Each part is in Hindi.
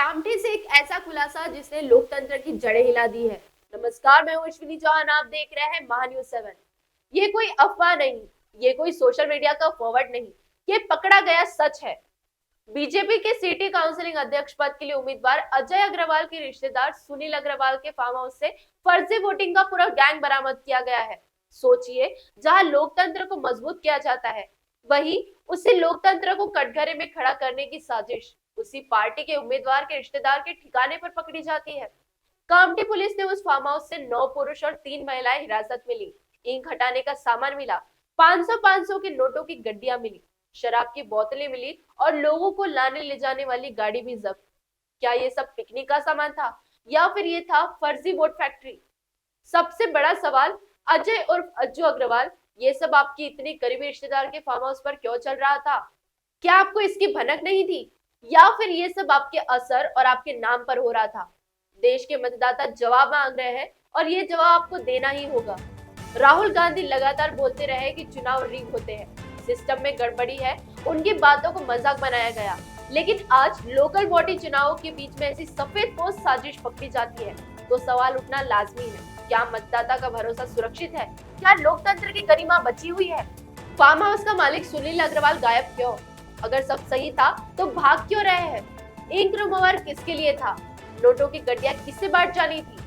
कामठी से एक ऐसा खुलासा जिसने लोकतंत्र की जड़ें हिला दी है। नमस्कार, मैं हूं अश्विनी चौहान, आप देख रहे हैं महान्यूज 7। ये कोई अफवाह नहीं, ये कोई सोशल मीडिया का फॉरवर्ड नहीं, ये पकड़ा गया सच है। बीजेपी के सिटी काउंसिलिंग अध्यक्ष पद के लिए उम्मीदवार अजय अग्रवाल के रिश्तेदार सुनील अग्रवाल के फार्म हाउस से फर्जी वोटिंग का पूरा गैंग बरामद किया गया है। सोचिए, जहां लोकतंत्र को मजबूत किया जाता है, वहीं उसी लोकतंत्र को कटघरे में खड़ा करने की साजिश उसी पार्टी के उम्मीदवार के रिश्तेदार के ठिकाने पर पकड़ी जाती है। कामठी पुलिस ने उस फार्म हाउस से 9 पुरुष और 3 महिलाएं हिरासत में ली। इंक हटाने का सामान मिला, 500 के नोटों की गड्डियां मिली, शराब की बोतलें मिली और लोगों को लाने ले जाने वाली गाड़ी भी जब्त। क्या ये सब पिकनिक का सामान था या फिर ये था फर्जी वोट फैक्ट्री? सबसे बड़ा सवाल, अजय उर्फ अज्जू अग्रवाल, ये सब आपकी इतनी करीबी रिश्तेदार के फार्म हाउस पर क्यों चल रहा था? क्या आपको इसकी भनक नहीं थी या फिर ये सब आपके असर और आपके नाम पर हो रहा था? देश के मतदाता जवाब मांग रहे हैं और ये जवाब आपको देना ही होगा। राहुल गांधी लगातार बोलते रहे कि चुनाव रिग होते हैं, सिस्टम में गड़बड़ी है, उनकी बातों को मजाक बनाया गया। लेकिन आज लोकल बॉडी चुनावों के बीच में ऐसी सफेद पोस्ट साजिश पकड़ी जाती है तो सवाल उठना लाजमी है, क्या मतदाता का भरोसा सुरक्षित है? क्या लोकतंत्र की गरिमा बची हुई है? फार्म हाउस का मालिक सुनील अग्रवाल गायब क्यों? अगर सब सही था तो भाग क्यों रहे हैं? इंक रिमूवर किसके लिए था? नोटों की गड्डियां किससे बांट जानी थी?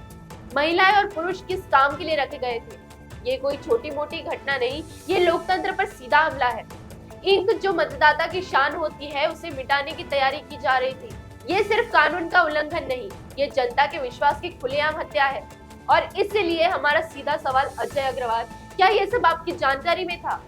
महिलाएं और पुरुष किस काम के लिए रखे गए थे? ये कोई छोटी मोटी घटना नहीं, ये लोकतंत्र पर सीधा हमला है। इंक जो मतदाता की शान होती है, उसे मिटाने की तैयारी की जा रही थी। ये सिर्फ कानून का उल्लंघन नहीं, ये जनता के विश्वास की खुलेआम हत्या है। और इसलिए हमारा सीधा सवाल, अजय अग्रवाल, क्या ये सब आपकी जानकारी में था?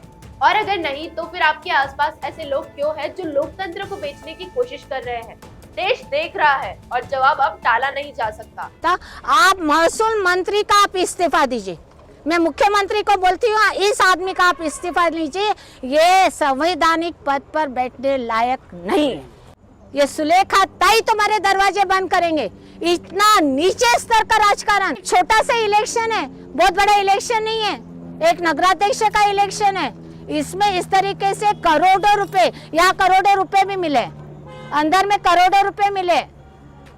और अगर नहीं तो फिर आपके आसपास ऐसे लोग क्यों हैं जो लोकतंत्र को बेचने की कोशिश कर रहे हैं? देश देख रहा है और जवाब अब टाला नहीं जा सकता। आप महसूल मंत्री का आप इस्तीफा दीजिए। मैं मुख्यमंत्री को बोलती हूँ, इस आदमी का आप इस्तीफा लीजिए, ये संवैधानिक पद पर बैठने लायक नहीं है। ये सुलेखा ताई तुम्हारे दरवाजे बंद करेंगे। इतना नीचे स्तर का राजकारण, छोटा सा इलेक्शन है, बहुत बड़ा इलेक्शन नहीं है, एक नगराध्यक्ष का इलेक्शन है। इसमें इस तरीके से करोड़ों रुपए, यहाँ करोड़ों रुपए भी मिले, अंदर में करोड़ों रुपए मिले,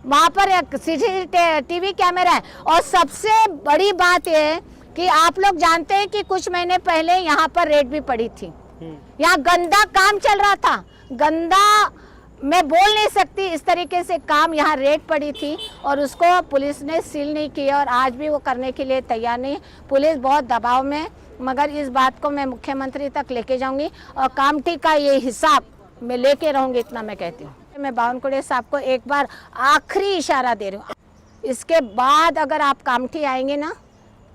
वहां पर एक CCTV कैमरा है। और सबसे बड़ी बात यह है कि आप लोग जानते हैं कि कुछ महीने पहले यहाँ पर रेड भी पड़ी थी। यहाँ गंदा काम चल रहा था, गंदा मैं बोल नहीं सकती, इस तरीके से काम, यहाँ रेड पड़ी थी और उसको पुलिस ने सील नहीं किया और आज भी वो करने के लिए तैयार नहीं। पुलिस बहुत दबाव में, मगर इस बात को मैं मुख्यमंत्री तक लेके जाऊंगी और कामठी का ये हिसाब मैं लेके रहूंगी, इतना मैं कहती हूँ। मैं बावनकुड़े साहब को एक बार आखिरी इशारा दे रही हूँ, इसके बाद अगर आप कामठी आएंगे ना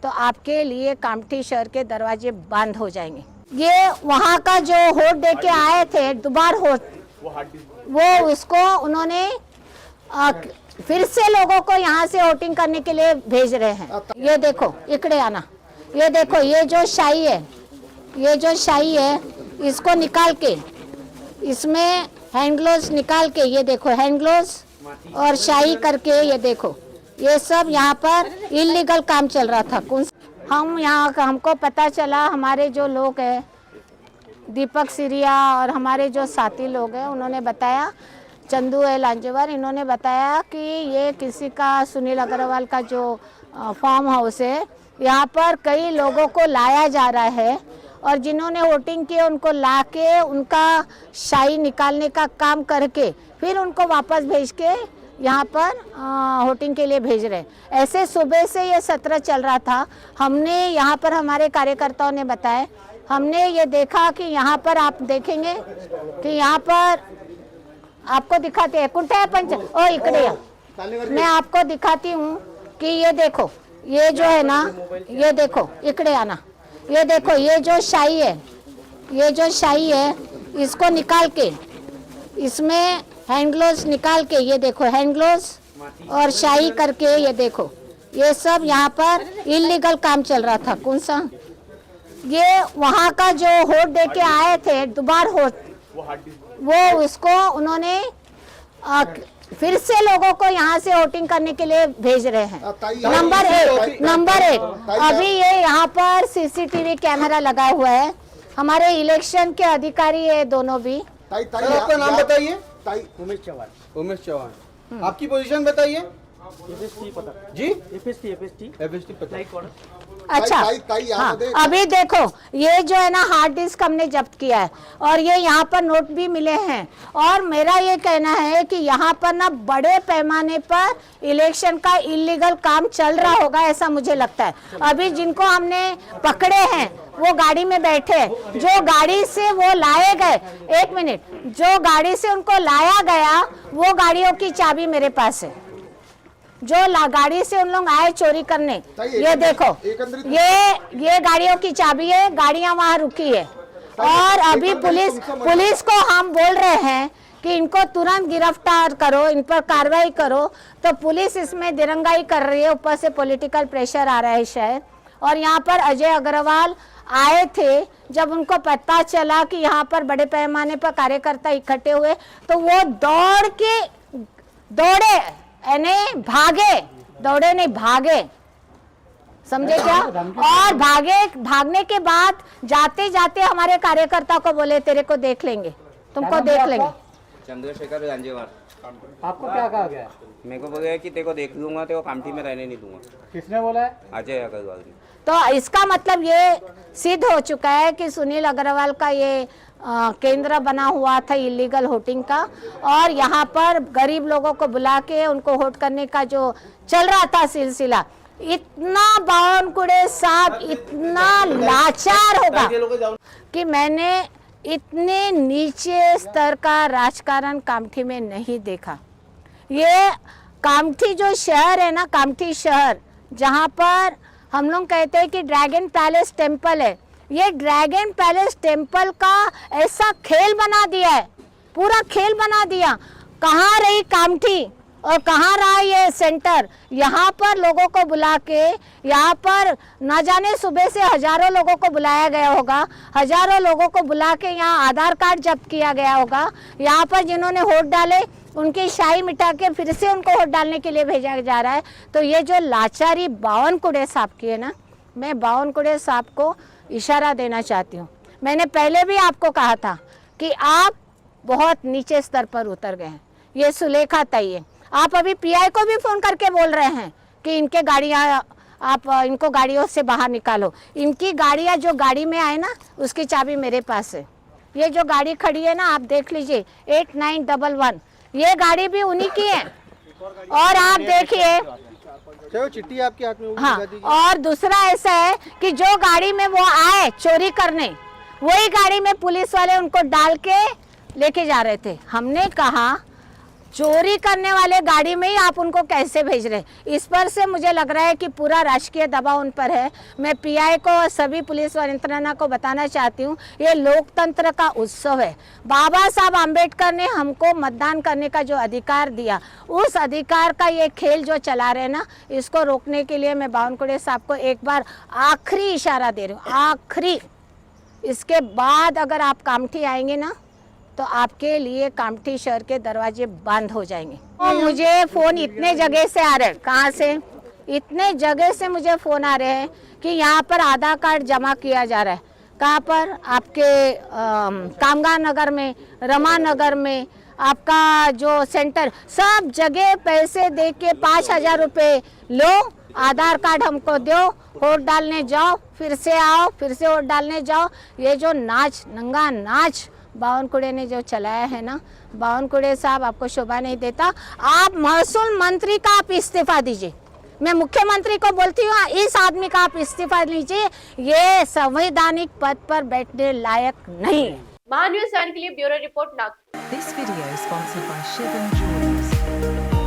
तो आपके लिए कामठी शहर के दरवाजे बंद हो जाएंगे। ये वहाँ का जो वोट दे के आए थे, दोबारा वोट, वो उसको उन्होंने फिर से लोगों को यहाँ से वोटिंग करने के लिए भेज रहे हैं। ये देखो, इकड़े आना, ये देखो, ये जो शाही है, ये जो शाही है, इसको निकाल के, इसमें हैंड ग्लोव्स निकाल के, ये देखो हैंड ग्लोव्स और शाही करके, ये देखो, ये सब यहाँ पर इलीगल काम चल रहा था। हम यहाँ, हमको पता चला, हमारे जो लोग हैं दीपक सिरिया और हमारे जो साथी लोग हैं, उन्होंने बताया, चंदू है लांजेवर, इन्होंने बताया कि ये किसी का, सुनील अग्रवाल का जो फार्म हाउस है, यहाँ पर कई लोगों को लाया जा रहा है और जिन्होंने वोटिंग की उनको लाके उनका शाही निकालने का काम करके फिर उनको वापस भेज के यहाँ पर वोटिंग के लिए भेज रहे हैं। ऐसे सुबह से ये सत्र चल रहा था। हमने यहाँ पर, हमारे कार्यकर्ताओं ने बताया, हमने ये देखा कि यहाँ पर आप देखेंगे कि यहाँ पर आपको दिखाते हैं कुंठा पंच, ओ इकड़े, मैं आपको दिखाती हूँ कि ये देखो, ये जो है ना, ये देखो, इकड़े आना, ये देखो, ये जो शाही है, ये जो शाही है, इसको निकाल के, इसमें हैंड ग्लोव्स निकाल के, ये देखो हैंड ग्लोव्स और शाही करके, ये देखो, ये सब यहाँ पर इलीगल काम चल रहा था। कौन सा? ये वहाँ का जो वोट दे के आए थे, दोबारा वोट, वो उसको उन्होंने फिर से लोगों को यहाँ से वोटिंग करने के लिए भेज रहे हैं। नंबर एक, अभी ये यहाँ पर CCTV कैमरा लगा हुआ है, हमारे इलेक्शन के अधिकारी है दोनों भी। आपका नाम बताइए। उमेश चौहान। आपकी पोजीशन बताइए FST पता जी। FST पता लाइक ऑर्डर अच्छा हाँ, अभी देखो ये जो है ना हार्ड डिस्क हमने जब्त किया है और ये यहाँ पर नोट भी मिले हैं और मेरा ये कहना है कि यहाँ पर ना बड़े पैमाने पर इलेक्शन का इलीगल काम चल रहा होगा ऐसा मुझे लगता है। अभी जिनको हमने पकड़े हैं वो गाड़ी में बैठे हैं, जो गाड़ी से वो लाए गए, एक मिनट, जो गाड़ी से उनको लाया गया वो गाड़ियों की चाबी मेरे पास है, जो गाड़ी से उन लोग आए चोरी करने, ये देखो ये गाड़ियों की चाबी है, गाड़ियां वहां रुकी है और अभी पुलिस को हम बोल रहे हैं कि इनको तुरंत गिरफ्तार करो, इन पर कार्रवाई करो, तो पुलिस इसमें दिरंगाई कर रही है, ऊपर से पॉलिटिकल प्रेशर आ रहा है शायद। और यहाँ पर अजय अग्रवाल आए थे, जब उनको पता चला कि यहाँ पर बड़े पैमाने पर कार्यकर्ता इकट्ठे हुए तो वो दौड़े यानी भागे, दौड़े नहीं भागे, समझे क्या? और भागने के बाद जाते जाते हमारे कार्यकर्ता को बोले तेरे को देख लेंगे, तुमको देख लेंगे। चंद्रशेखर गांजेवार। आपको क्या कहा गया? मेरे को बोला है कि तेरे को देख लूंगा, तेरे को कामठी में रहने नहीं दूंगा। किसने बोला है? अजय अग्रवाल ने। तो इसका मतलब ये सिद्ध हो चुका है कि सुनील अग्रवाल का ये केंद्र बना हुआ था इलीगल वोटिंग का और यहाँ पर गरीब लोगों को बुला के उनको वोट करने का जो चल रहा था सिलसिला, इतना बावनकुड़े साहब इतना लाचार होगा कि मैंने इतने नीचे स्तर का राजकारण कामठी में नहीं देखा। ये कामठी जो शहर है ना, कामठी शहर जहाँ पर हम लोग कहते हैं कि ड्रैगन पैलेस टेम्पल है, ये ड्रैगन पैलेस टेम्पल का ऐसा खेल बना दिया है, पूरा खेल बना दिया। कहाँ रही कामठी और कहाँ रहा ये सेंटर? यहाँ पर लोगों को बुला के, यहाँ पर ना जाने सुबह से हजारों लोगों को बुलाया गया होगा, हजारों लोगों को बुला के यहाँ आधार कार्ड जब्त किया गया होगा, यहाँ पर जिन्होंने वोट डाले उनकी शाही मिटा के फिर से उनको वोट डालने के लिए भेजा जा रहा है। तो ये जो लाचारी बावनकुड़े साहब की है ना, मैं बावनकुड़े साहब को इशारा देना चाहती हूँ। मैंने पहले भी आपको कहा था कि आप बहुत नीचे स्तर पर उतर गए हैं। ये सुलेखा ताई है, आप अभी पीआई को भी फ़ोन करके बोल रहे हैं कि इनके गाड़ियाँ, आप इनको गाड़ियों से बाहर निकालो। इनकी गाड़ियाँ जो गाड़ी में आए ना उसकी चाबी मेरे पास है। ये जो गाड़ी खड़ी है ना, आप देख लीजिए 8911, ये गाड़ी भी उन्हीं की है। और आप देखिए, चलो चिट्ठी आपके हाथ में होगी, हाँ, दिखा दीजिए। और दूसरा ऐसा है कि जो गाड़ी में वो आए चोरी करने, वही गाड़ी में पुलिस वाले उनको डाल के लेके जा रहे थे। हमने कहा चोरी करने वाले गाड़ी में ही आप उनको कैसे भेज रहे? इस पर से मुझे लग रहा है कि पूरा राजकीय दबाव उन पर है। मैं पीआई को और सभी पुलिस और यंत्रणा को बताना चाहती हूँ, ये लोकतंत्र का उत्सव है। बाबा साहब आम्बेडकर ने हमको मतदान करने का जो अधिकार दिया, उस अधिकार का ये खेल जो चला रहे ना, इसको रोकने के लिए मैं बावनकुड़े साहब को एक बार आखिरी इशारा दे रही हूँ, आखिरी। इसके बाद अगर आप कामठी आएंगे ना तो आपके लिए कामठी शहर के दरवाजे बंद हो जाएंगे। और मुझे फ़ोन इतने जगह से आ रहे हैं, कहाँ से? इतने जगह से मुझे फ़ोन आ रहे हैं कि यहाँ पर आधार कार्ड जमा किया जा रहा है। कहाँ पर? आपके कामगार नगर में, रमा नगर में, आपका जो सेंटर, सब जगह पैसे दे के 5000 रुपये लो, आधार कार्ड हमको दो, वोट डालने जाओ, फिर से आओ, फिर से वोट डालने जाओ। ये जो नाच, नंगा नाच बावनकुड़े ने जो चलाया है ना, बावनकुड़े साहब आपको शोभा नहीं देता। आप महसूल मंत्री का आप इस्तीफा दीजिए। मैं मुख्यमंत्री को बोलती हूँ, इस आदमी का आप इस्तीफा लीजिए, ये संवैधानिक पद पर बैठने लायक नहीं है। महान्यूज़ 7 के लिए bureau report Nagpur. This video is sponsored by Shivan Jewelers.